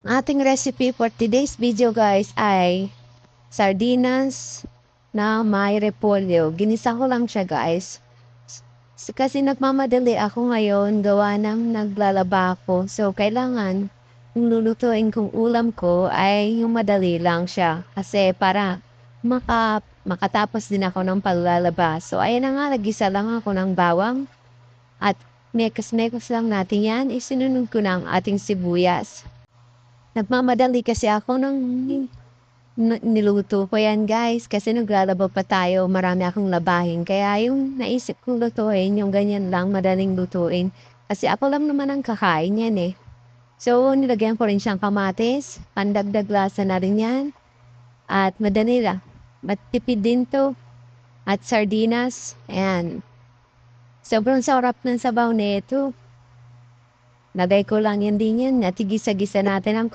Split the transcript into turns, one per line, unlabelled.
Ating recipe for today's video guys ay sardinas na may repolyo. Ginisa ko lang siya guys. Kasi nagmamadali ako ngayon gawa ng naglalaba ako. So kailangan yung lulutuin kong ulam ko ay yung madali lang siya. Kasi para makatapos din ako ng paglalaba. So ayan na nga, nagisa lang ako ng bawang. At mekos-mekos lang natin yan. Isinunod ko na ang ating sibuyas. Nagmamadali kasi ako ng niluto ko yan guys. Kasi naglalaba pa tayo, marami akong labahin. Kaya yung naisip kong lutuin, yung ganyan lang, madaling lutuin. Kasi ako lang naman ang kakain yan eh. So, nilagyan ko rin siyang kamatis. Pandagdag lasa na rin yan. At madali lang. Matipid din to. At sardinas. Ayan. Sobrang sarap ng sabaw nito. Lagay ko lang yan din yan. At igisa-gisa natin ang